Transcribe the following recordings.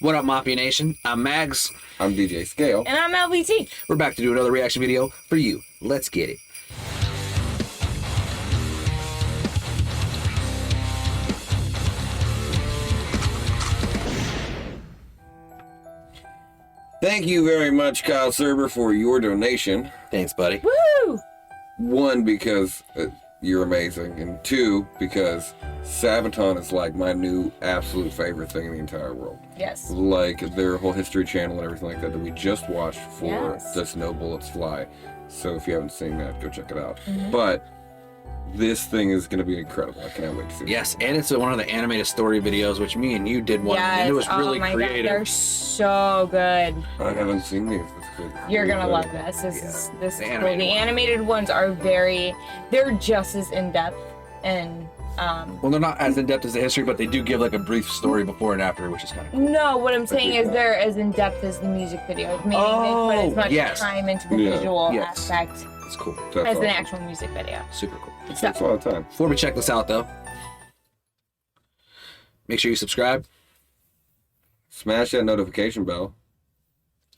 What up, Mafia Nation? I'm Mags. I'm DJ Scale. And I'm LVT. We're back to do another reaction video for you. Let's get it. Thank you very much, Kyle Serber, for your donation. Thanks, buddy. Woo! One, because you're amazing, and two, because SABATON is like my new absolute favorite thing in the entire world. Yes. Like their whole History Channel and everything like that we just watched for Yes. Does No Bullets Fly. So if you haven't seen that, go check it out. But this thing is going to be incredible. I can't wait to see it. Yes, and it's one of the animated story videos, which me and you did one, and it was really my creative. God, they're so good. I haven't seen these. It's good. You're gonna Really love good. this. This The is cool. animated The ones. animated ones are they're just as in depth and Well, they're not as in-depth as the history, but they do give like a brief story before and after, which is kind of cool. no, what I'm saying Okay, is yeah. they're as in depth as the music videos. Meaning Oh, they put as much yes. time into the Yeah. visual Yes. aspect It's cool. That's as awesome. an actual music video. Super cool. It takes a lot of time. Before we check this out, though, make sure you subscribe. Smash that notification bell.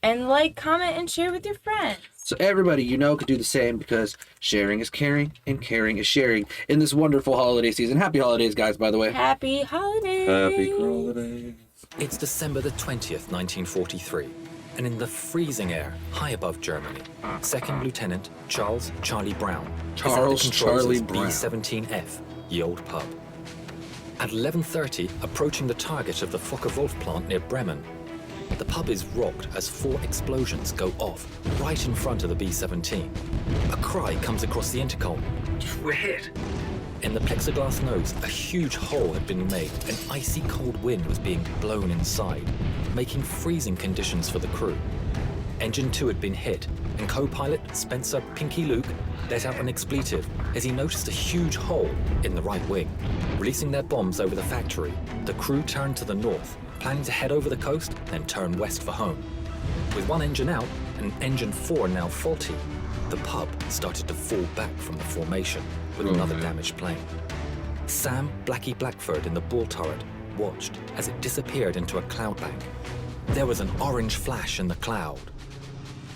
And like, comment, and share with your friends. So everybody you know could do the same, because sharing is caring and caring is sharing in this wonderful holiday season. Happy holidays, guys, by the way. Happy holidays. Happy holidays. It's December the 20th, 1943, and in the freezing air high above Germany, Second Lieutenant Charles Charlie Brown is at the Charles controls Charlie of Brown. B-17F, the old pub. At 11:30, approaching the target of the Focke-Wulf plant near Bremen, the pub is rocked as 4 explosions go off right in front of the B-17. A cry comes across the intercom. We're hit. In the plexiglass nose, a huge hole had been made. An icy cold wind was being blown inside, making freezing conditions for the crew. Engine 2 had been hit, and co-pilot Spencer Pinky Luke let out an expletive as he noticed a huge hole in the right wing. Releasing their bombs over the factory, the crew turned to the north, planning to head over the coast, then turn west for home. With one engine out and engine 4 now faulty, the pub started to fall back from the formation with another damaged plane. Sam Blackie Blackford in the bull turret watched as it disappeared into a cloud bank. There was an orange flash in the cloud.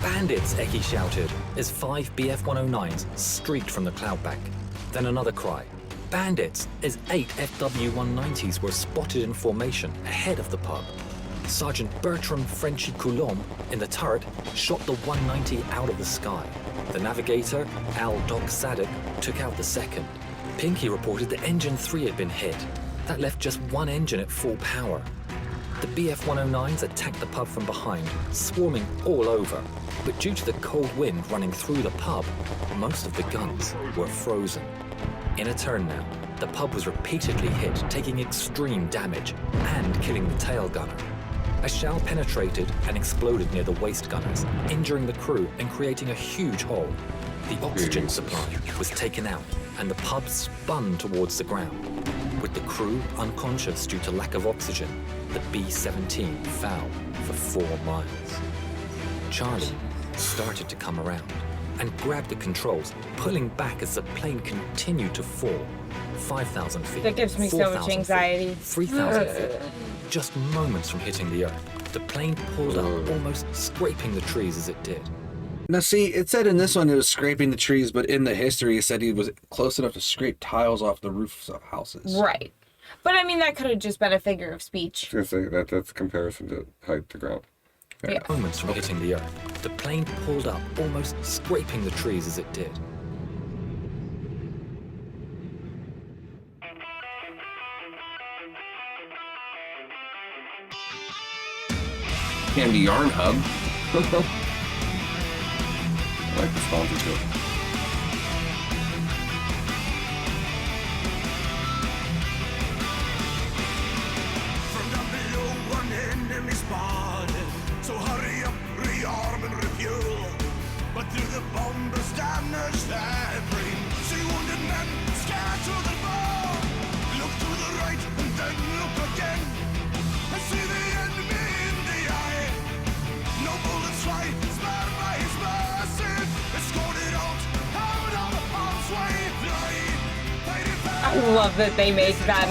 Bandits, Eki shouted as 5 BF-109s streaked from the cloud bank. Then another cry. Bandits, as 8 FW-190s were spotted in formation ahead of the pub. Sergeant Bertram Frenchy Coulomb in the turret shot the 190 out of the sky. The navigator, Al Doc Sadek, took out the second. Pinky reported that engine 3 had been hit. That left just one engine at full power. The BF-109s attacked the pub from behind, swarming all over. But due to the cold wind running through the pub, most of the guns were frozen. In a turn now, the pub was repeatedly hit, taking extreme damage and killing the tail gunner. A shell penetrated and exploded near the waist gunners, injuring the crew and creating a huge hole. The oxygen supply was taken out and the pub spun towards the ground. With the crew unconscious due to lack of oxygen, the B-17 fell for 4 miles. Charlie started to come around and grabbed the controls, pulling back as the plane continued to fall. 5,000 feet. That gives me so 4,000 much feet, anxiety. 3,000 feet. Just moments from hitting the earth, the plane pulled up, almost scraping the trees as it did. Now, see, it said in this one it was scraping the trees, but in the history it said he was close enough to scrape tiles off the roofs of houses. Right. But I mean, that could have just been a figure of speech. I was gonna say that's comparison to height to ground. Yeah. Moments from hitting the earth, the plane pulled up, almost scraping the trees as it did. Candy Yarn Hub. I like the sponsorship. From down below, one enemy spotted. So hurry up, rearm and refuel. But through the bombers damaged airplane, see wounded men scattered to the ball. Look to the right and then look again. I see the enemy in the eye. No bullets fly, spared by his mercy. Escorted out of harm's way. I love that they make them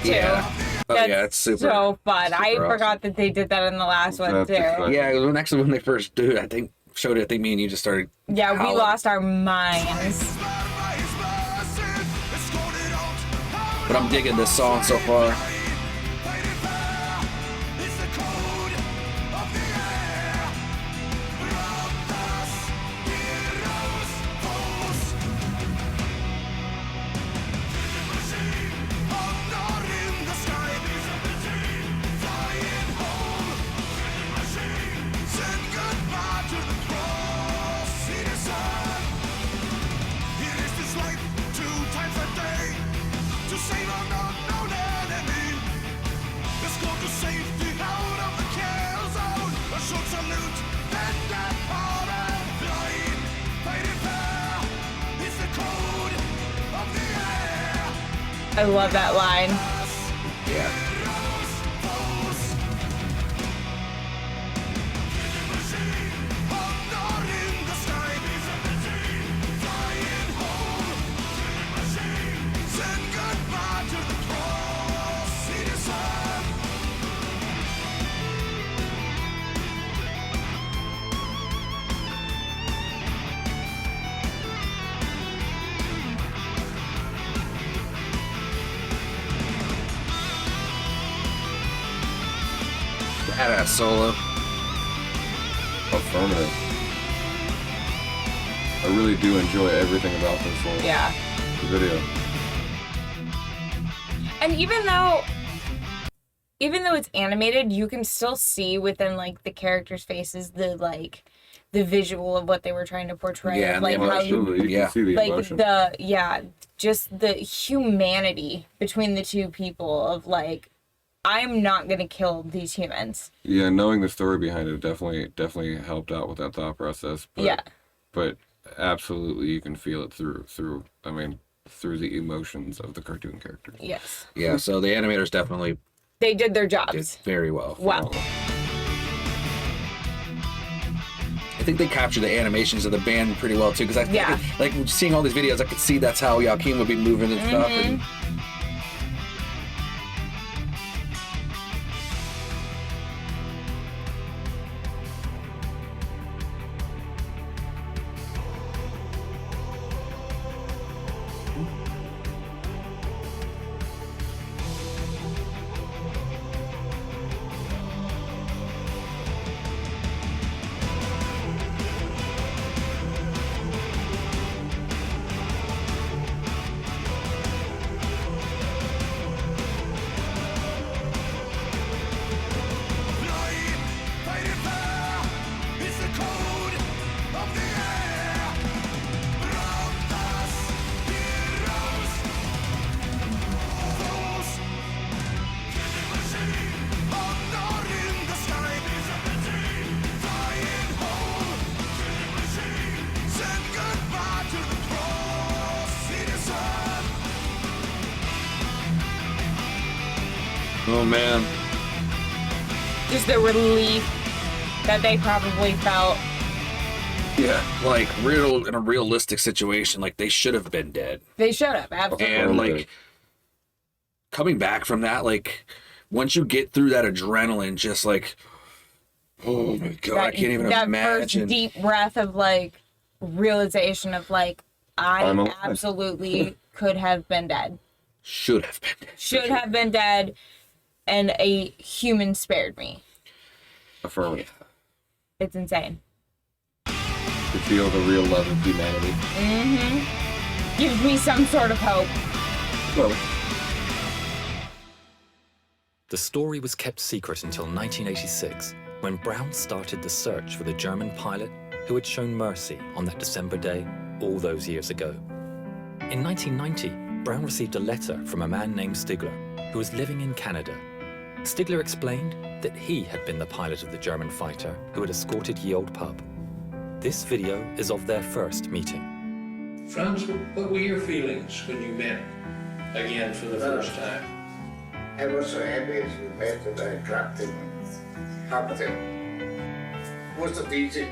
too. Yeah. Oh, That's yeah, it's super. so fun. I super forgot that they did that in the last one That's too. exciting. Yeah, it was when they first did it, I think me and you just started. Yeah, we howling. lost our minds. But I'm digging this song so far. I love that line. Yeah. Badass solo. Affirmative. I really do enjoy everything about this whole Yeah. video. And even though it's animated, you can still see within like the characters' faces the visual of what they were trying to portray. Yeah, of, like and Well, how you absolutely. You yeah. can see the like emotion. just the humanity between the two people of like, I'm not gonna kill these humans. Yeah, knowing the story behind it definitely helped out with that thought process. But, Yeah. But absolutely, you can feel it through the emotions of the cartoon characters. Yes. Yeah, so the animators definitely They did their did jobs. very well. Wow. I think they captured the animations of the band pretty well too, because Yeah. like seeing all these videos, I could see that's how Joaquin would be moving and stuff. And oh man, Just the relief that they probably felt. yeah, like in a realistic situation, like they should have been dead. They should have, absolutely. And Affirmative. like coming back from that, like once you get through that adrenaline, just like, oh my god, I can't even that imagine. first deep breath of like realization of like, I'm I alive. absolutely could have been dead. Should have been dead. Should have been dead, and a human spared me. Affirmative. It's insane. To feel the real love of humanity. Gives me some sort of hope. Well, The story was kept secret until 1986, when Brown started the search for the German pilot who had shown mercy on that December day all those years ago. In 1990, Brown received a letter from a man named Stigler, who was living in Canada. Stigler explained that he had been the pilot of the German fighter who had escorted Ye Olde Pub. This video is of their first meeting. Franz, what were your feelings when you met again for the first time? I was so happy as we met that I clapped him and hugged him. Wasn't easy.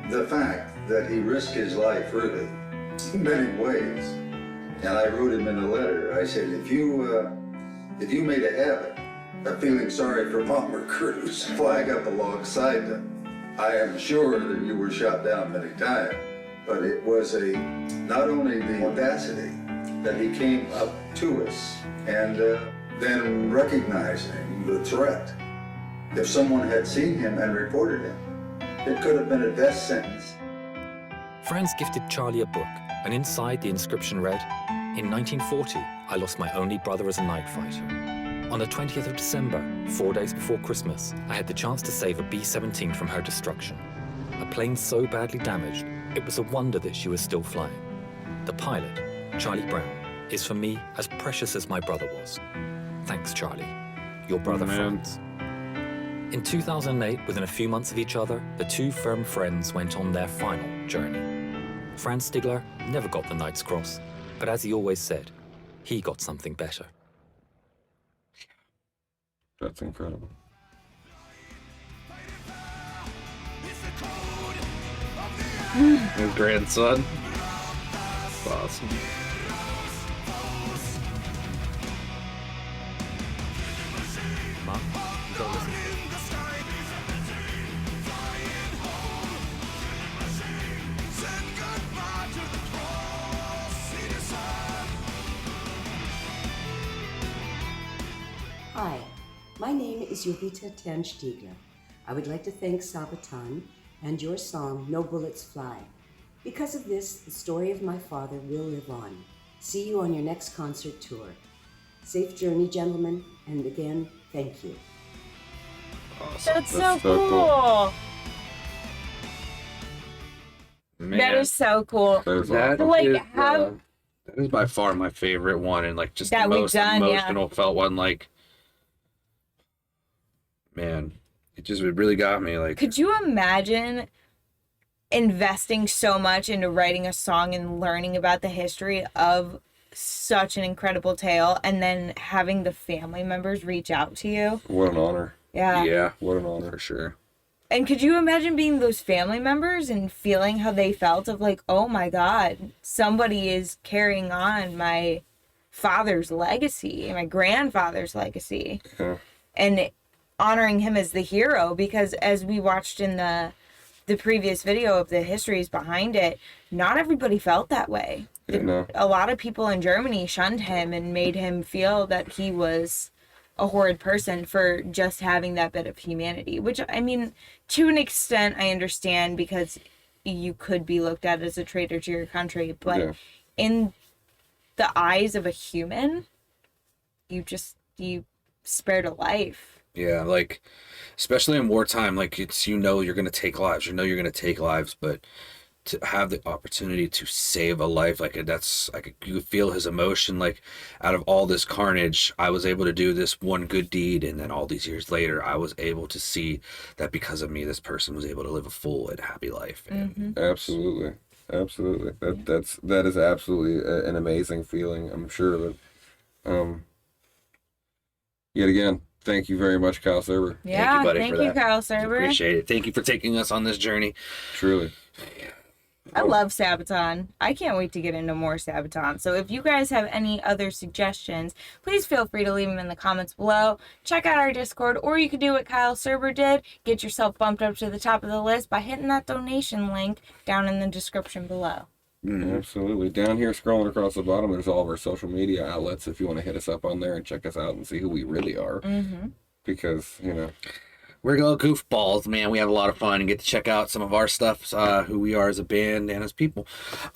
The fact that he risked his life really in many ways. And I wrote him in a letter. I said, if you made a habit of feeling sorry for bomber crews, flag up alongside them, I am sure that you were shot down many times. But it was not only the audacity that he came up to us and then recognizing the threat. If someone had seen him and reported him, it could have been a death sentence. Franz gifted Charlie a book, and inside the inscription read, "In 1940, I lost my only brother as a night fighter. On the 20th of December, 4 days before Christmas, I had the chance to save a B-17 from her destruction. A plane so badly damaged, it was a wonder that she was still flying. The pilot, Charlie Brown, is for me as precious as my brother was. Thanks, Charlie. Your brother, Franz." In 2008, within a few months of each other, the two firm friends went on their final journey. Franz Stigler never got the Knight's Cross, but as he always said, he got something better. That's incredible. His grandson. That's awesome. Mom, you gotta listen. Hi, my name is Jovita Tan Stigler. I would like to thank SABATON and your song, No Bullets Fly. Because of this, the story of my father will live on. See you on your next concert tour. Safe journey, gentlemen, and again, thank you. Awesome. That's so cool. Man, That is so cool. That is that awesome. Like, is, how- that is by far my favorite one, and like just That the we've most done, yeah. emotional felt one. Like, man, it really got me. Like, Could you imagine investing so much into writing a song and learning about the history of such an incredible tale, and then having the family members reach out to you? What an honor. Yeah. yeah, What an honor. for sure. And could you imagine being those family members and feeling how they felt of like, oh my God, somebody is carrying on my father's legacy, my grandfather's legacy, Yeah. and honoring him as the hero? Because as we watched in the previous video of the histories behind it, not everybody felt that way. Yeah, no. A lot of people in Germany shunned him and made him feel that he was a horrid person for just having that bit of humanity, which, I mean, to an extent I understand, because you could be looked at as a traitor to your country, but Yeah. in the eyes of a human, you spared a life. Yeah, like, especially in wartime, like, it's, you're going to take lives, you're going to take lives, but to have the opportunity to save a life, like, that's, like, you feel his emotion, like, out of all this carnage, I was able to do this one good deed, and then all these years later, I was able to see that because of me, this person was able to live a full and happy life. And Absolutely. That is absolutely an amazing feeling. I'm sure that, yet again, thank you very much, Kyle Serber. Yeah, buddy, thank for you, that. Kyle Serber. Appreciate it. Thank you for taking us on this journey. Truly. I love Sabaton. I can't wait to get into more Sabaton. So if you guys have any other suggestions, please feel free to leave them in the comments below. Check out our Discord, or you could do what Kyle Serber did. Get yourself bumped up to the top of the list by hitting that donation link down in the description below. Absolutely. Down here, scrolling across the bottom, there's all of our social media outlets if you want to hit us up on there and check us out and see who we really are. Because, We're little goofballs, man. We have a lot of fun and get to check out some of our stuff, who we are as a band and as people.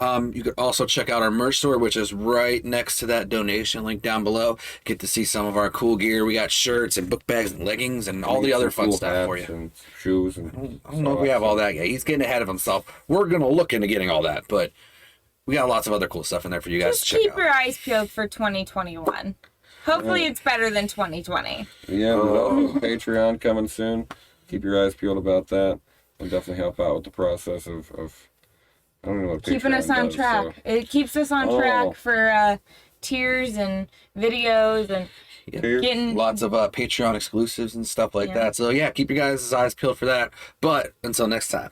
You could also check out our merch store, which is right next to that donation link down below. Get to see some of our cool gear. We got shirts and book bags and leggings and all the other fun stuff for you. And shoes and I don't know if we have all that yet. He's getting ahead of himself. We're going to look into getting all that, but we got lots of other cool stuff in there for you guys Just to check keep out. your eyes peeled for 2021. Hopefully it's better than 2020. Yeah, there's also Patreon coming soon. Keep your eyes peeled about that. And definitely help out with the process of I don't know what Keeping Patreon us on does, track. so- It keeps us on track for tiers and videos and getting Lots of Patreon exclusives and stuff like Yeah. that. So yeah, keep your guys' eyes peeled for that. But until next time.